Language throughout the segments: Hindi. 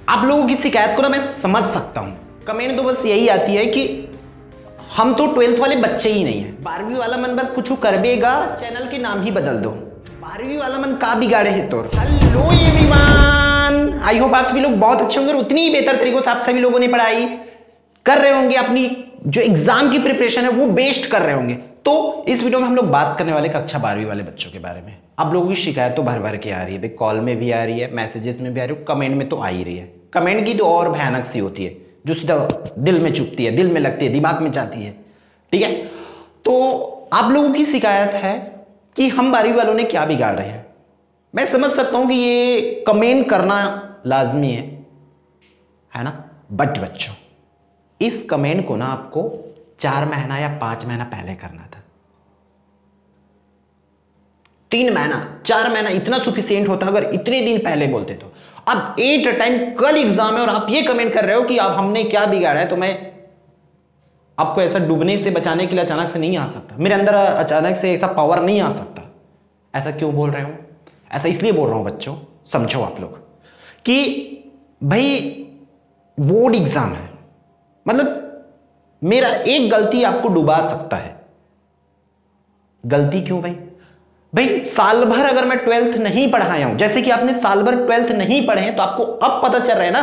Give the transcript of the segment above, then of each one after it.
आप लोगों की शिकायत को ना मैं समझ सकता हूँ। कमेंट तो बस यही आती है कि हम तो 12th वाले बच्चे ही नहीं है, 12वीं वाला मन बर कुछ करबेगा, चैनल के नाम ही बदल दो, 12वीं वाला मन का बिगाड़े है तोर। हेलो एवरीवन, आई होप आप सभी लोग बहुत अच्छे होंगे और उतनी ही बेहतर तरीकों से आप सभी लोगों ने पढ़ाई कर रहे होंगे, अपनी जो एग्जाम की प्रिपरेशन है वो बेस्ट कर रहे होंगे। तो इस वीडियो में हम लोग बात करने वाले कक्षा 12वीं वाले बच्चों के बारे में। आप लोगों की शिकायत तो भर भर के आ रही है भाई, कॉल में भी आ रही है, मैसेजेस में भी आ रही है, कमेंट में तो आ ही रही है। कमेंट की तो और भयानक सी होती है, जो सीधा दिल में चुभती है, दिल में लगती है, दिमाग में जाती है। ठीक है, तो आप लोगों की शिकायत है कि हम 12वीं वालों ने क्या बिगाड़ रहे हैं। मैं समझ सकता हूं कि ये कमेंट करना लाजमी है ना, बट बच्चों इस कमेंट को ना आपको 4 महीना या 5 महीना पहले करना था। 3 महीना 4 महीना इतना सुफिशियंट होता अगर इतने दिन पहले बोलते तो। अब एट टाइम कल एग्जाम है और आप ये कमेंट कर रहे हो कि अब हमने क्या बिगाड़ा है। तो मैं आपको ऐसा डूबने से बचाने के लिए अचानक से नहीं आ सकता, मेरे अंदर अचानक से ऐसा पावर नहीं आ सकता। ऐसा क्यों बोल रहे हो? ऐसा इसलिए बोल रहा हूं बच्चों, समझो आप लोग कि भाई बोर्ड एग्जाम है, मतलब मेरा एक गलती आपको डुबा सकता है। गलती क्यों भाई? भाई साल भर अगर मैं 12th नहीं पढ़ाया हूं, जैसे कि आपने साल भर 12th नहीं पढ़े हैं, तो आपको अब पता चल रहा है ना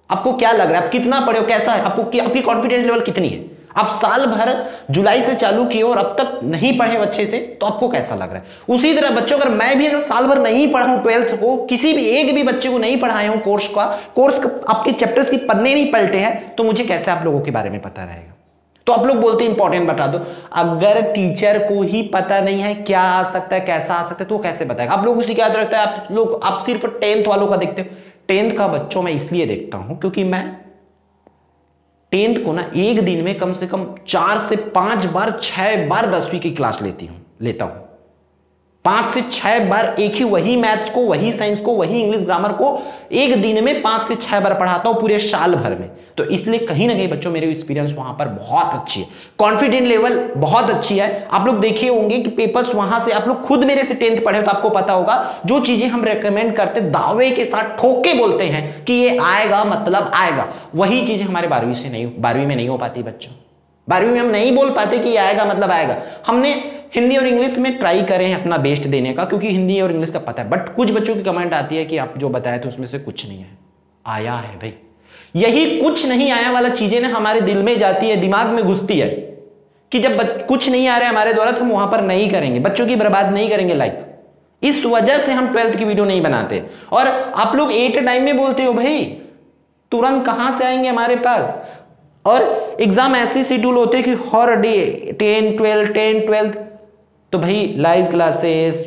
आपको क्या लग रहा है, आप कितना पढ़े हो, कैसा है आपको, आपकी कॉन्फिडेंस लेवल कितनी है। आप साल भर जुलाई से चालू किए और अब तक नहीं पढ़े अच्छे से, तो आपको कैसा लग रहा है। उसी तरह बच्चों, अगर मैं भी अगर साल भर नहीं पढ़ा हूं 12th को, किसी भी एक भी बच्चे को नहीं पढ़ाया हूं कोर्स आपके चैप्टर्स की पन्ने नहीं पलटे हैं, तो मुझे कैसे आप लोगों के बारे में पता रहेगा। तो आप लोग बोलते हैं इंपॉर्टेंट बता दो। अगर टीचर को ही पता नहीं है क्या आ सकता है, कैसा आ सकता है, तो वो कैसे बताएगा। आप लोग उसी क्या रहता है, आप सिर्फ 10th वालों का देखते हो। 10th का बच्चों मैं इसलिए देखता हूं क्योंकि मैं 10th को ना एक दिन में कम से कम 4 से 5 बार 6 बार 10वीं की क्लास लेता हूं 5 से 6 बार एक ही वही मैथ्स को, वही साइंस को, वही इंग्लिश ग्रामर को एक दिन में 5 से 6 बार पढ़ाता हूं पूरे साल भर में। तो इसलिए कहीं ना कहीं बच्चों मेरी एक्सपीरियंस वहां पर बहुत अच्छी है, कॉन्फिडेंट लेवल बहुत अच्छी है। आप लोग देखे होंगे कि पेपर्स वहां से, आप लोग खुद मेरे से 10th पढ़े तो आपको पता होगा, जो चीजें हम रेकमेंड करते दावे के साथ ठोक के बोलते हैं कि ये आएगा मतलब आएगा, वही चीजें हमारे 12वीं में नहीं हो पाती बच्चों। 12वीं में हम नहीं बोल पाते कि आएगा मतलब आएगा। हमने हिंदी और इंग्लिश में ट्राई करें हैं अपना बेस्ट देने का, क्योंकि हिंदी और इंग्लिश का पता है, बट कुछ बच्चों की कमेंट आती है कि आप जो बताए तो उसमें से कुछ नहीं है आया है। भाई यही कुछ नहीं आया वाला चीजें ना हमारे दिल में जाती है, दिमाग में घुसती है कि जब कुछ नहीं आ रहा है हमारे द्वारा तो हम वहां पर नहीं करेंगे, बच्चों की बर्बाद नहीं करेंगे लाइफ। इस वजह से हम 12th की वीडियो नहीं बनाते। और आप लोग 8 टाइम में बोलते हो भाई तुरंत कहां से आएंगे हमारे पास, और एग्जाम ऐसे शेड्यूल होते हैं कि हर डे 10 12 तो भाई लाइव क्लासेस,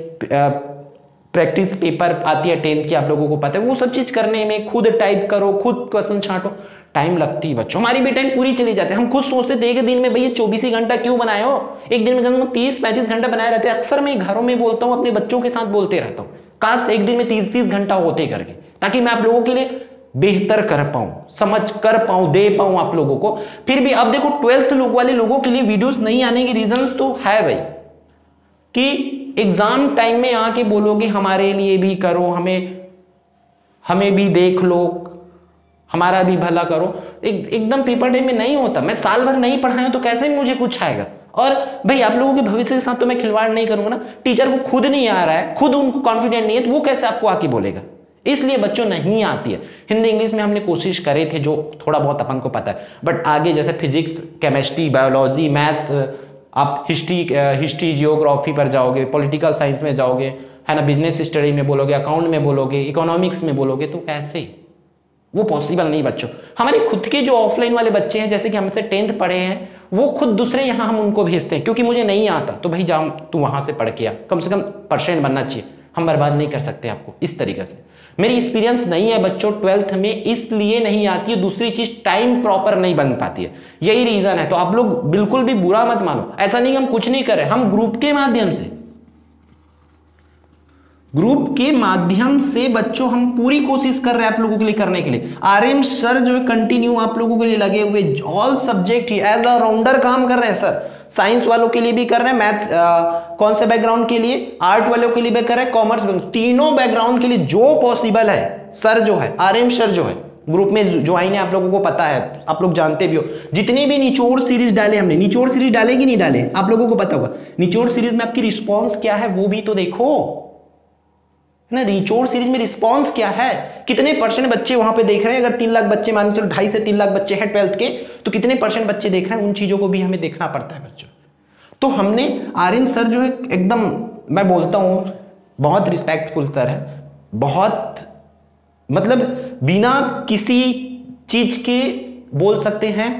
प्रैक्टिस पेपर आती है 10th की, आप लोगों को पता है। वो सब चीज करने में खुद टाइप करो, खुद क्वेश्चन छांटो, टाइम लगती है बच्चों। हमारी भी टाइम पूरी चली जाती है। हम खुद सोचते थे एक दिन में भैया 24 घंटा क्यों बनाए हो, एक दिन में 30-35 घंटा बनाए रहते हैं। अक्सर मैं घरों में बोलता हूँ, अपने बच्चों के साथ बोलते रहता हूँ, काश एक दिन में 30-30 घंटा होते करके, ताकि मैं आप लोगों के लिए बेहतर कर पाऊं, समझ कर पाऊं, दे पाऊं आप लोगों को। फिर भी अब देखो 12th वाले लोगों के लिए वीडियोस नहीं आने के रीजंस तो है भाई, कि एग्जाम टाइम में आके बोलोगे हमारे लिए भी करो, हमें भी देख लो, हमारा भी भला करो। एकदम पेपर डे में नहीं होता। मैं साल भर नहीं पढ़ाया तो कैसे मुझे कुछ आएगा। और भाई आप लोगों के भविष्य के साथ तो मैं खिलवाड़ नहीं करूंगा ना। टीचर को खुद नहीं आ रहा है, खुद उनको कॉन्फिडेंट नहीं है, तो वो कैसे आपको आके बोलेगा। इसलिए बच्चों नहीं आती है। हिंदी इंग्लिश में हमने कोशिश करे थे, जो थोड़ा बहुत अपन को पता है, बट आगे जैसे फिजिक्स, केमिस्ट्री, बायोलॉजी, मैथ्स, आप हिस्ट्री जियोग्राफी पर जाओगे, पॉलिटिकल साइंस में जाओगे, है ना, बिजनेस स्टडी में बोलोगे, अकाउंट में बोलोगे, इकोनॉमिक्स में बोलोगे, तो कैसे, वो पॉसिबल नहीं बच्चों। हमारे खुद के जो ऑफलाइन वाले बच्चे हैं, जैसे कि हमसे 10th पढ़े हैं, वो खुद दूसरे यहाँ हम उनको भेजते हैं, क्योंकि मुझे नहीं आता तो भाई जा तू वहां से पढ़ के आ, कम से कम % बनना चाहिए। हम बर्बाद नहीं कर सकते आपको इस तरीके से। मेरी एक्सपीरियंस नहीं है बच्चों 12th में, इसलिए नहीं आती है। दूसरी चीज टाइम प्रॉपर नहीं बन पाती है, यही रीजन है। तो आप लोग बिल्कुल भी बुरा मत मानो, ऐसा नहीं हम कुछ नहीं कर रहे। हम ग्रुप के माध्यम से बच्चों हम पूरी कोशिश कर रहे हैं आप लोगों के लिए करने के लिए। आरएम सर जो है कंटिन्यू आप लोगों के लिए लगे हुए, ऑल सब्जेक्ट ही एज अ राउंडर काम कर रहे हैं सर। साइंस वालों के लिए भी कर रहे हैं, मैथ कौन से बैकग्राउंड के लिए, आर्ट वालों के लिए भी कर रहे हैं, कॉमर्स, तीनों बैकग्राउंड के लिए जो पॉसिबल है सर जो है, आरएम सर जो है ग्रुप में ज्वाइन है, आप लोगों को पता है, आप लोग जानते भी हो। जितने भी निचोड़ सीरीज डाले हमने, निचोड़ सीरीज डाले कि नहीं डाले आप लोगों को पता होगा। निचोड़ सीरीज में आपकी रिस्पॉन्स क्या है वो भी तो देखो ना। निचोड़ सीरीज में रिस्पॉन्स क्या है, कितने परसेंट बच्चे वहां पे देख रहे हैं। अगर 3 लाख बच्चे मान के चलो, 2.5 से 3 लाख बच्चे हैं 12th के, तो कितने परसेंट बच्चे देख रहे हैं, उन चीजों को भी हमें देखना पड़ता है बच्चों। तो हमने आर्यन सर जो है एकदम, मैं बोलता हूं बहुत रिस्पेक्टफुल सर है, बहुत मतलब बिना किसी चीज के बोल सकते हैं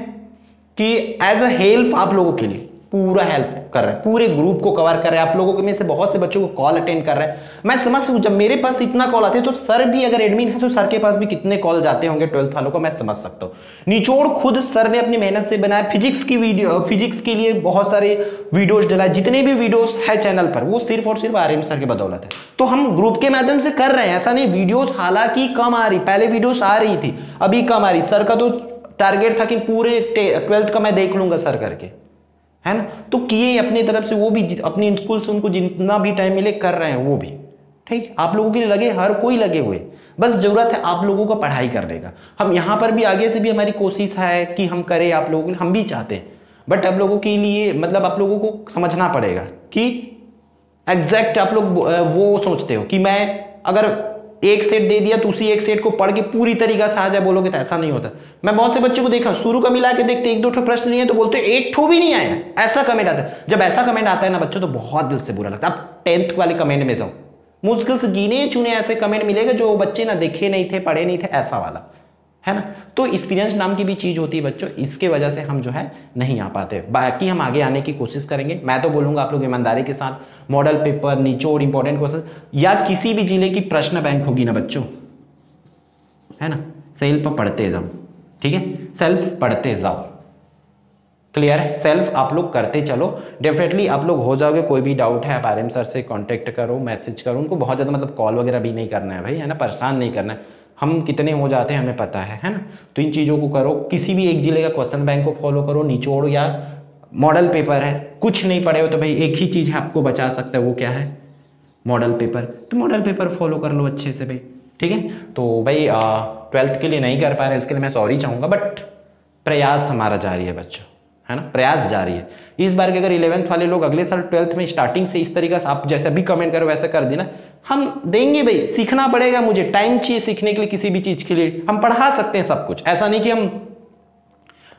कि एज अ हेल्प आप लोगों के लिए पूरा हेल्प कर रहे हैं, पूरे ग्रुप को कवर कर रहे हैं। आप लोगों में से बहुत से बच्चों को कॉल अटेंड कर रहे हैं। मैं समझ सकूं, जब मेरे पास इतना कॉल आते हैं तो सर भी अगर एडमिन है तो सर के पास भी कितने कॉल जाते होंगे 12th वालों को, मैं समझ सकता हूं। निचोड़ खुद सर ने अपनी मेहनत से बनाया। फिजिक्स की वीडियो, फिजिक्स के लिए बहुत सारे वीडियोज डला, जितने भी वीडियोस है चैनल पर वो सिर्फ और सिर्फ आर्यन सर की बदौलत है। तो हम ग्रुप के माध्यम से कर रहे हैं, ऐसा नहीं। वीडियोस हालांकि कम आ रही, पहले वीडियोस आ रही थी, अभी कम आ रही। सर का तो टारगेट था कि पूरे 12th का मैं देख लूंगा सर करके, है ना। तो किए अपनी तरफ से, वो भी अपनी स्कूल से उनको जितना भी टाइम मिले कर रहे हैं वो भी। ठीक, आप लोगों के लिए लगे, हर कोई लगे हुए, बस जरूरत है आप लोगों को पढ़ाई करने का। हम यहाँ पर भी आगे से भी हमारी कोशिश है कि हम करें आप लोगों के लिए, हम भी चाहते हैं, बट आप लोगों के लिए मतलब आप लोगों को समझना पड़ेगा कि एग्जैक्ट आप लोग वो सोचते हो कि मैं अगर एक सेट दे दिया तो उसी एक सेट को पढ़ के पूरी तरीका से आ जाए बोलोगे, तो ऐसा नहीं होता। मैं बहुत से बच्चों को देखा, शुरू का मिला के देखते 1-2 प्रश्न नहीं है तो बोलते एक ठो भी नहीं आया, ऐसा कमेंट आता है। जब ऐसा कमेंट आता है ना बच्चों, तो बहुत दिल से बुरा लगता है। आप 10th वाले कमेंट में जाओ, मुश्किल से गिने चुने ऐसे कमेंट मिलेगा जो बच्चे ना देखे नहीं थे, पढ़े नहीं थे, ऐसा वाला, है ना। तो एक्सपीरियंस नाम की भी चीज होती है बच्चों, इसके वजह से हम जो है नहीं आ पाते। बाकी हम आगे आने की कोशिश करेंगे। मैं तो बोलूंगा आप लोग ईमानदारी के साथ मॉडल पेपर, निचोड़, इंपॉर्टेंट क्वेश्चन या किसी भी जिले की प्रश्न बैंक होगी ना बच्चों, है ना, सेल्फ पढ़ते जाओ। ठीक है, सेल्फ पढ़ते जाओ, क्लियर है। सेल्फ आप लोग करते चलो, डेफिनेटली आप लोग हो जाओगे। कोई भी डाउट है आप आर्यन सर से कांटेक्ट करो, मैसेज करो। उनको बहुत ज़्यादा मतलब कॉल वगैरह भी नहीं करना है भाई, है ना, परेशान नहीं करना है। हम कितने हो जाते हैं हमें पता है ना। तो इन चीज़ों को करो, किसी भी एक जिले का क्वेश्चन बैंक को फॉलो करो, निचोड़ या मॉडल पेपर है। कुछ नहीं पढ़े हो तो भाई एक ही चीज़ है आपको बचा सकता है, वो क्या है, मॉडल पेपर। तो मॉडल पेपर फॉलो कर लो अच्छे से भाई, ठीक है। तो भाई 12th के लिए नहीं कर पा रहे, उसके लिए मैं सॉरी चाहूँगा, बट प्रयास हमारा जारी है बच्चों, है ना, प्रयास जारी है। इस बार के अगर 11th वाले लोग अगले साल 12th में स्टार्टिंग से इस तरीके से आप जैसे अभी कमेंट करो वैसे कर देना, हम देंगे भाई। सीखना पड़ेगा, मुझे टाइम चाहिए सीखने के लिए, किसी भी चीज के लिए। हम पढ़ा सकते हैं सब कुछ, ऐसा नहीं कि हम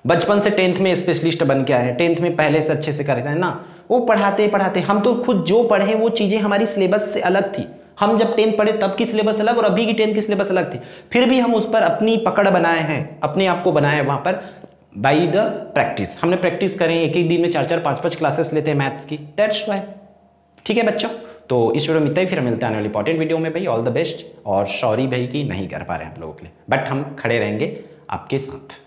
बचपन से 10th में स्पेशलिस्ट बन के आए हैं, 10th में पहले से अच्छे से करते हैं ना। वो पढ़ाते पढ़ाते हम तो खुद जो पढ़े वो चीजें हमारी सिलेबस से अलग थी। हम जब 10th पढ़े तब की सिलेबस अलग और अभी की 10th की सिलेबस अलग थी, फिर भी हम उस पर अपनी पकड़ बनाए हैं, अपने आप को बनाए वहां पर बाई द प्रैक्टिस। हमने प्रैक्टिस करें, एक एक दिन में 4-4, 5-5 क्लासेस लेते हैं मैथ्स की, दैट्स वाई। ठीक है बच्चों, तो इस वीडियो में इतना ही, फिर मिलते हैं आने वाली इंपॉर्टेंट वीडियो में भाई। ऑल द बेस्ट, और सॉरी भाई कि नहीं कर पा रहे हैं आप लोगों के लिए, बट हम खड़े रहेंगे आपके साथ।